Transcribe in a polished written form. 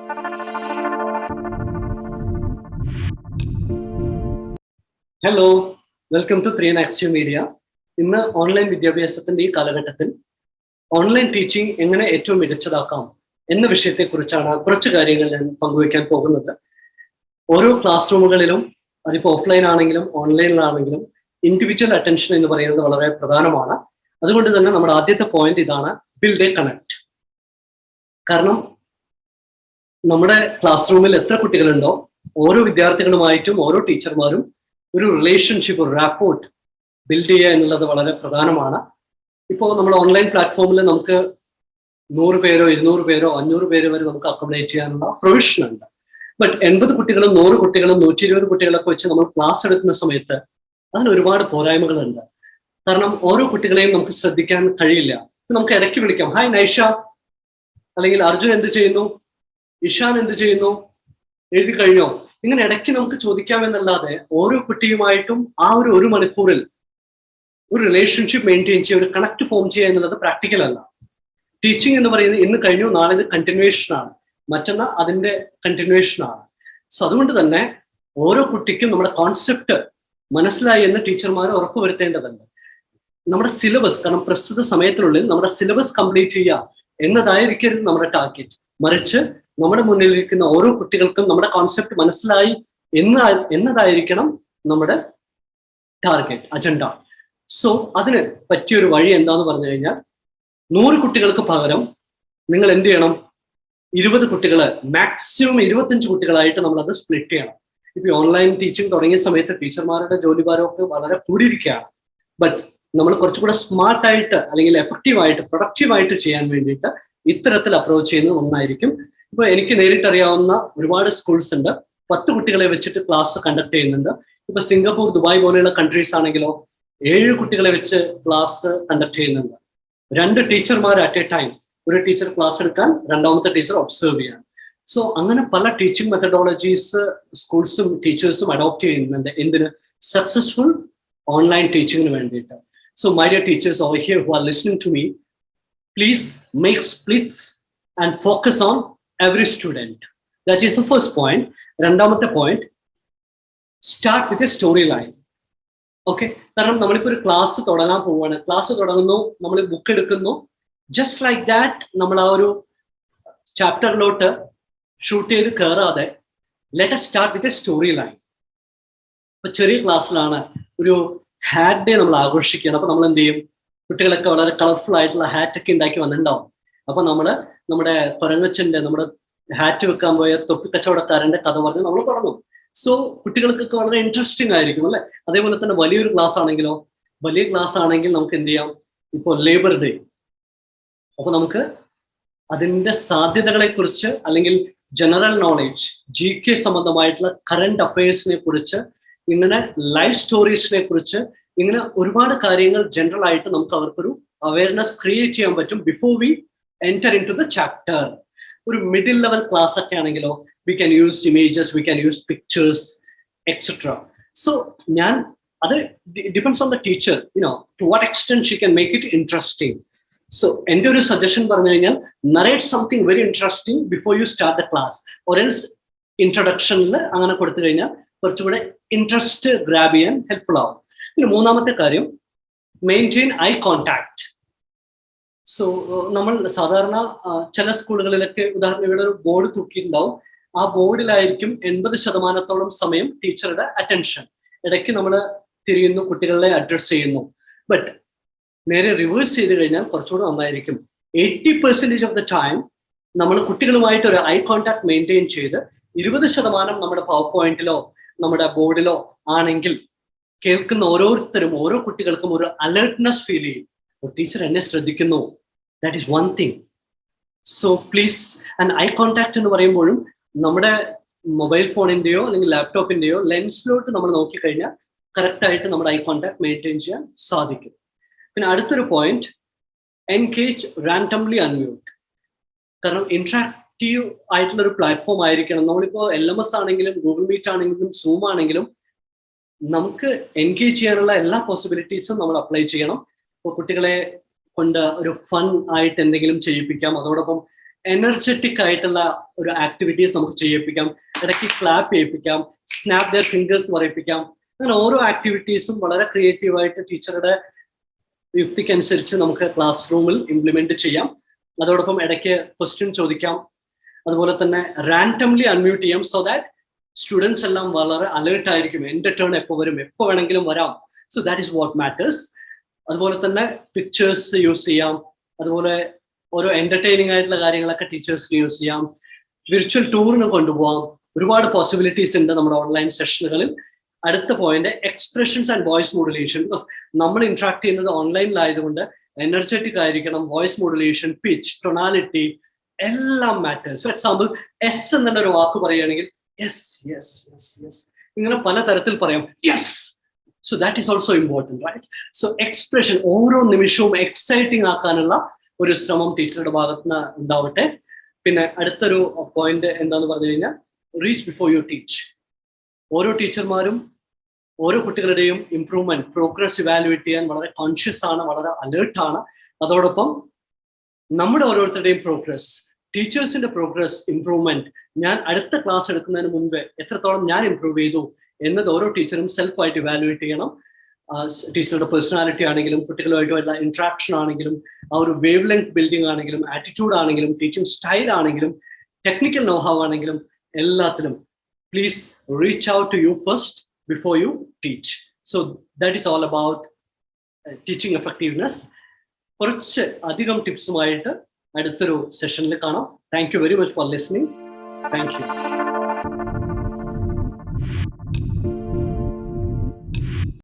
Hello, welcome to 3 Axiomatic. ഇന്ന് online വിദ്യാഭ്യാസത്തിന്റെ ഈ കാലഘട്ടത്തിൽ ഓൺലൈൻ ടീച്ചിങ് എങ്ങനെ ഏറ്റവും മികച്ചതാക്കാം എന്ന വിഷയത്തെക്കുറിച്ചാണ് കുറച്ച് കാര്യങ്ങൾ ഞാൻ പങ്കുവയ്ക്കാൻ പോകുന്നത്. ഓരോ ക്ലാസ് റൂമുകളിലും, അതിപ്പോൾ ഓഫ്ലൈൻ ആണെങ്കിലും ഓൺലൈനിലാണെങ്കിലും, ഇൻഡിവിജ്വൽ അറ്റൻഷൻ എന്ന് പറയുന്നത് വളരെ പ്രധാനമാണ്. അതുകൊണ്ട് തന്നെ നമ്മുടെ ആദ്യത്തെ പോയിന്റ് ഇതാണ്: ബിൽഡ് എ കണക്ട്. കാരണം നമ്മുടെ ക്ലാസ് റൂമിൽ എത്ര കുട്ടികളുണ്ടോ, ഓരോ വിദ്യാർത്ഥികളുമായിട്ടും ഓരോ ടീച്ചർമാരും ഒരു റിലേഷൻഷിപ്പ്, ഒരു റാപ്പോർട്ട് ബിൽഡ് ചെയ്യുക എന്നുള്ളത് വളരെ പ്രധാനമാണ്. ഇപ്പോൾ നമ്മൾ ഓൺലൈൻ പ്ലാറ്റ്ഫോമിൽ നമുക്ക് 100 പേരോ 200 പേരോ 500 പേര് വരെ നമുക്ക് അക്കോമഡേറ്റ് ചെയ്യാനുള്ള പ്രൊവിഷൻ ഉണ്ട്. ബട്ട് 80 കുട്ടികളും 100 കുട്ടികളും 120 കുട്ടികളൊക്കെ വെച്ച് നമ്മൾ ക്ലാസ് എടുക്കുന്ന സമയത്ത് അതിന് ഒരുപാട് പോരായ്മകളുണ്ട്. കാരണം ഓരോ കുട്ടികളെയും നമുക്ക് ശ്രദ്ധിക്കാൻ കഴിയില്ല. നമുക്ക് ഇടയ്ക്ക് വിളിക്കാം, ഹായ് നൈഷ, അല്ലെങ്കിൽ അർജുൻ എന്ത് ചെയ്യുന്നു, ഇഷാൻ എന്ത് ചെയ്യുന്നു, എഴുതി കഴിഞ്ഞോ, ഇങ്ങനെ ഇടയ്ക്ക് നമുക്ക് ചോദിക്കാമെന്നല്ലാതെ ഓരോ കുട്ടിയുമായിട്ടും ആ ഒരു മണിക്കൂറിൽ ഒരു റിലേഷൻഷിപ്പ് മെയിൻറ്റെയിൻ ചെയ്യുക, ഒരു കണക്ട് ഫോം ചെയ്യുക എന്നുള്ളത് പ്രാക്ടിക്കൽ അല്ല. ടീച്ചിങ് എന്ന് പറയുന്നത് ഇന്ന് കഴിഞ്ഞു, നാളെ ഇത് കണ്ടിന്യൂവേഷൻ ആണ്, മറ്റന്നാൾ അതിന്റെ കണ്ടിന്യൂവേഷൻ ആണ്. സോ അതുകൊണ്ട് തന്നെ ഓരോ കുട്ടിക്കും നമ്മുടെ കോൺസെപ്റ്റ് മനസ്സിലായി എന്ന് ടീച്ചർമാർ ഉറപ്പുവരുത്തേണ്ടതുണ്ട്. നമ്മുടെ സിലബസ്, കാരണം പ്രസ്തുത സമയത്തിനുള്ളിൽ നമ്മുടെ സിലബസ് കംപ്ലീറ്റ് ചെയ്യുക എന്നതായിരിക്കരുത് നമ്മുടെ ടാർഗറ്റ്. മറിച്ച് നമ്മുടെ മുന്നിലിരിക്കുന്ന ഓരോ കുട്ടികൾക്കും നമ്മുടെ കോൺസെപ്റ്റ് മനസ്സിലായി എന്നതായിരിക്കണം നമ്മുടെ ടാർഗറ്റ്, അജണ്ട. സോ അതിന് പറ്റിയൊരു വഴി എന്താന്ന് പറഞ്ഞു കഴിഞ്ഞാൽ, 100 കുട്ടികൾക്ക് പകരം നിങ്ങൾ എന്ത് ചെയ്യണം, 20 കുട്ടികള്, മാക്സിമം 25 കുട്ടികളായിട്ട് നമ്മൾ അത് സ്പ്ലിറ്റ് ചെയ്യണം. ഇപ്പൊ ഓൺലൈൻ ടീച്ചിങ് തുടങ്ങിയ സമയത്ത് ടീച്ചർമാരുടെ ജോലിഭാരമൊക്കെ വളരെ കൂടിയിരിക്കുകയാണ്. ബട്ട് നമ്മൾ കുറച്ചുകൂടെ സ്മാർട്ടായിട്ട്, അല്ലെങ്കിൽ എഫക്റ്റീവായിട്ട്, പ്രൊഡക്റ്റീവായിട്ട് ചെയ്യാൻ വേണ്ടിയിട്ട് ഇത്തരത്തിൽ അപ്രോച്ച് ചെയ്യുന്നത് ഒന്നായിരിക്കും. ഇപ്പൊ എനിക്ക് നേരിട്ടറിയാവുന്ന ഒരുപാട് സ്കൂൾസ് ഉണ്ട്, 10 കുട്ടികളെ വെച്ചിട്ട് ക്ലാസ് കണ്ടക്ട് ചെയ്യുന്നുണ്ട്. ഇപ്പൊ സിംഗപ്പൂർ, ദുബായ് പോലെയുള്ള കൺട്രീസ് ആണെങ്കിലോ 7 കുട്ടികളെ വെച്ച് ക്ലാസ് കണ്ടക്ട് ചെയ്യുന്നുണ്ട്. 2 ടീച്ചർമാർ അറ്റ് എ ടൈം, ഒരു ടീച്ചർ ക്ലാസ് എടുക്കാൻ, രണ്ടാമത്തെ ടീച്ചർ ഒബ്സർവ് ചെയ്യാൻ. സോ അങ്ങനെ പല ടീച്ചിങ് മെത്തഡോളജീസ് സ്കൂൾസും ടീച്ചേഴ്സും അഡോപ്റ്റ് ചെയ്യുന്നുണ്ട്. എന്തിന്? സക്സസ്ഫുൾ ഓൺലൈൻ ടീച്ചിങ്ങിന് വേണ്ടിയിട്ട്. So my dear teachers over here who are listening to me, please make splits and focus on every student. That is the first point. രണ്ടാമത്തെ point, start with a story line. Okay, കാരണം നമ്മളിപ്പോൾ ഒരു class തുടങ്ങാൻ പോവുകയാണ്, class തുടങ്ങുന്നു, നമ്മൾ book എടുക്കുന്നു, just like that നമ്മൾ ആ ഒരു ചാപ്റ്ററിലോട്ട് ഷൂട്ട് ചെയ്ത് കയറാതെ let us start with a story line. ഇപ്പൊ ചെറിയ ക്ലാസ്സിലാണ് ഒരു ഹാറ്റ് ഡേ നമ്മൾ ആഘോഷിക്കുകയാണ്. അപ്പൊ നമ്മൾ എന്ത് ചെയ്യും, കുട്ടികളൊക്കെ വളരെ കളർഫുൾ ആയിട്ടുള്ള ഹാറ്റ് ഒക്കെ ഉണ്ടാക്കി വന്നിട്ടുണ്ടാവും. അപ്പൊ നമ്മുടെ കൊരങ്ങച്ചന്റെ, നമ്മുടെ ഹാറ്റ് വെക്കാൻ പോയ തൊപ്പി കച്ചവടക്കാരന്റെ കഥ പറഞ്ഞ് നമ്മൾ തുടങ്ങും. സോ കുട്ടികൾക്കൊക്കെ വളരെ ഇൻട്രസ്റ്റിംഗ് ആയിരിക്കും അല്ലെ. അതേപോലെ തന്നെ വലിയൊരു ക്ലാസ് ആണെങ്കിലോ, വലിയ ക്ലാസ് ആണെങ്കിൽ നമുക്ക് എന്ത് ചെയ്യാം, ഇപ്പോൾ ലേബർ ഡേ, അപ്പൊ നമുക്ക് അതിന്റെ സാധ്യതകളെ കുറിച്ച്, അല്ലെങ്കിൽ ജനറൽ നോളേജ്, GK സംബന്ധമായിട്ടുള്ള കറണ്ട് അഫയേഴ്സിനെ കുറിച്ച്, ഇങ്ങനെ ലൈഫ് സ്റ്റോറീസിനെ കുറിച്ച്, ഇങ്ങനെ ഒരുപാട് കാര്യങ്ങൾ ജനറൽ ആയിട്ട് നമുക്ക് അവർക്കൊരു അവയർനെസ് ക്രിയേറ്റ് ചെയ്യാൻ പറ്റും before we enter into the chapter. ഒരു മിഡിൽ ലെവൽ ക്ലാസ് ഒക്കെ ആണെങ്കിലോ we can use images, we can use pictures etcetera. So അത് depends on the teacher, to what extent she can make it interesting. So എൻ്റെ ഒരു suggestion പറഞ്ഞു കഴിഞ്ഞാൽ, narrate something very interesting before you start the class, or else ഇൻട്രൊഡക്ഷനിൽ അങ്ങനെ കൊടുത്തു കഴിഞ്ഞാൽ കുറച്ചുകൂടെ ഇൻട്രസ്റ്റ് ഗ്രാബ് ചെയ്യാൻ ഹെൽപ്ഫുൾ ആവും. പിന്നെ മൂന്നാമത്തെ കാര്യം, മെയിൻറ്റെയിൻ ഐ കോണ്ടാക്ട്. സോ നമ്മൾ സാധാരണ ചില സ്കൂളുകളിലൊക്കെ, ഉദാഹരണം ഇവിടെ ഒരു ബോർഡ് തൂക്കിയിട്ടുണ്ടാവും, ആ ബോർഡിലായിരിക്കും 80% സമയം ടീച്ചറുടെ അറ്റൻഷൻ. ഇടയ്ക്ക് നമ്മൾ തിരിയുന്നു, കുട്ടികളെ അഡ്രസ് ചെയ്യുന്നു. ബട്ട് നേരെ റിവേഴ്സ് ചെയ്ത് കഴിഞ്ഞാൽ കുറച്ചുകൂടെ നന്നായിരിക്കും. 80% ഓഫ് ദ ടൈം നമ്മൾ കുട്ടികളുമായിട്ട് ഒരു ഐ കോണ്ടാക്ട് മെയിൻറ്റെയിൻ ചെയ്ത് 20% നമ്മുടെ പവർ പോയിന്റിലോ നമ്മുടെ ബോർഡിലോ ആണെങ്കിൽ കേൾക്കുന്ന ഓരോരുത്തരും, ഓരോ കുട്ടികൾക്കും ഒരു അലേർട്ട്നെസ് ഫീൽ ചെയ്യും. ടീച്ചർ എന്നെ ശ്രദ്ധിക്കുന്നു, that is one thing. So please, and eye contact എന്ന് പറയുമ്പോഴും നമ്മുടെ മൊബൈൽ ഫോണിന്റെയോ അല്ലെങ്കിൽ ലാപ്ടോപ്പിന്റെയോ ലെൻസിലോട്ട് നമ്മൾ നോക്കിക്കഴിഞ്ഞാൽ കറക്റ്റായിട്ട് നമ്മുടെ ഐ കോണ്ടാക്ട് മെയിൻറ്റെയിൻ ചെയ്യാൻ സാധിക്കും. പിന്നെ അടുത്തൊരു പോയിന്റ്, എൻഗേജ് റാൻഡംലി അൺമ്യൂട്ട്. കാരണം ഇന്ററാക്റ്റീവ് ആയിട്ടുള്ള ഒരു പ്ലാറ്റ്ഫോം ആയിരിക്കണം. നമ്മളിപ്പോൾ LMS ആണെങ്കിലും ഗൂഗിൾ മീറ്റ് ആണെങ്കിലും സൂം ആണെങ്കിലും നമുക്ക് എൻഗേജ് ചെയ്യാനുള്ള എല്ലാ പോസിബിലിറ്റീസും നമ്മൾ അപ്ലൈ ചെയ്യണം. ഇപ്പോൾ കുട്ടികളെ കൊണ്ട് ഒരു ഫൺ ആയിട്ട് എന്തെങ്കിലും ചെയ്യിപ്പിക്കാം, അതോടൊപ്പം എനർജറ്റിക് ആയിട്ടുള്ള ഒരു ആക്ടിവിറ്റീസ് നമുക്ക് ചെയ്യിപ്പിക്കാം, ഇടയ്ക്ക് ക്ലാപ്പ് ചെയ്യിപ്പിക്കാം, സ്നാപ്പ് ദെയർ ഫിംഗേഴ്സ് എന്ന് പറയിപ്പിക്കാം. അങ്ങനെ ഓരോ ആക്ടിവിറ്റീസും വളരെ ക്രിയേറ്റീവായിട്ട് ടീച്ചറുടെ യുക്തിക്കനുസരിച്ച് നമുക്ക് ക്ലാസ് റൂമിൽ ഇംപ്ലിമെന്റ് ചെയ്യാം. അതോടൊപ്പം ഇടയ്ക്ക് ക്വസ്റ്റ്യൻ ചോദിക്കാം, അതുപോലെ തന്നെ റാൻഡംലി അൺമ്യൂട്ട് ചെയ്യാം. സോ ദാറ്റ് സ്റ്റുഡൻസ് എല്ലാം വളരെ അലേർട്ട് ആയിരിക്കും, എന്റെ ടേൺ എപ്പോൾ വരും, എപ്പോൾ വേണമെങ്കിലും വരാം. So that is what matters. അതുപോലെ തന്നെ പിക്ചേഴ്സ് യൂസ് ചെയ്യാം, അതുപോലെ ഓരോ എന്റർടൈനിങ് ആയിട്ടുള്ള കാര്യങ്ങളൊക്കെ ടീച്ചേഴ്സിന് യൂസ് ചെയ്യാം. വിർച്വൽ ടൂറിന് കൊണ്ടുപോകാം. ഒരുപാട് പോസിബിലിറ്റീസ് ഉണ്ട് നമ്മുടെ ഓൺലൈൻ സെഷനുകളിൽ. അടുത്ത point expressions and voice modulation. Because നമ്മൾ ഇന്ററാക്ട് ചെയ്യുന്നത് ഓൺലൈനിലായതുകൊണ്ട് എനർജറ്റിക് ആയിരിക്കണം. വോയിസ് മോഡുലേഷൻ, പിച്ച്, ടൊണാലിറ്റി എല്ലാം മാറ്റേഴ്സ്. ഫോർ എക്സാമ്പിൾ, എസ് എന്നുള്ള ഒരു വാക്ക് പറയുകയാണെങ്കിൽ യെസ് യെസ് യെസ് യെസ് ഇങ്ങനെ പല തരത്തിൽ പറയാം. Yes, so that is also important, right? So expression ഓരോ നിമിഷവും എക്സൈറ്റിംഗ് ആക്കാനുള്ള ഒരു ശ്രമം ടീച്ചറുടെ ഭാഗത്ത് നിന്ന് ഉണ്ടാവട്ടെ. പിന്നെ അടുത്തൊരു പോയിന്റ് എന്താന്ന് പറഞ്ഞു കഴിഞ്ഞാൽ റീച്ച് ബിഫോർ യു ടീച്ച്. ഓരോ ടീച്ചർമാരും ഓരോ കുട്ടികളുടെയും ഇംപ്രൂവ്മെന്റ്, പ്രോഗ്രസ് ഇവാലുവേറ്റ് ചെയ്യാൻ വളരെ കോൺഷ്യസ് ആണ്, വളരെ അലേർട്ടാണ്. അതോടൊപ്പം നമ്മുടെ ഓരോരുത്തരുടെയും പ്രോഗ്രസ്, ടീച്ചേഴ്സിന്റെ പ്രോഗ്രസ്, ഇംപ്രൂവ്മെന്റ്, ഞാൻ അടുത്ത ക്ലാസ് എടുക്കുന്നതിന് മുൻപ് എത്രത്തോളം ഞാൻ ഇംപ്രൂവ് ചെയ്തു എന്നത് ഓരോ ടീച്ചറും സെൽഫായിട്ട് ഇവാലുവേറ്റ് ചെയ്യണം. ടീച്ചറുടെ പേഴ്സണാലിറ്റി ആണെങ്കിലും, കുട്ടികളുമായിട്ടുള്ള ഇന്ററാക്ഷൻ ആണെങ്കിലും, ആ ഒരു വേവ് ലെങ്ത് ബിൽഡിംഗ് ആണെങ്കിലും, ആറ്റിറ്റ്യൂഡ് ആണെങ്കിലും, ടീച്ചിങ് സ്റ്റൈൽ ആണെങ്കിലും, ടെക്നിക്കൽ നോഹാവ് ആണെങ്കിലും, എല്ലാത്തിലും please reach out to you first before you teach. So that is all about teaching effectiveness. കുറച്ച് അധികം ടിപ്സുമായിട്ട് അടുത്തൊരു സെഷനിൽ കാണാം. Thank you very much for listening. Thank you.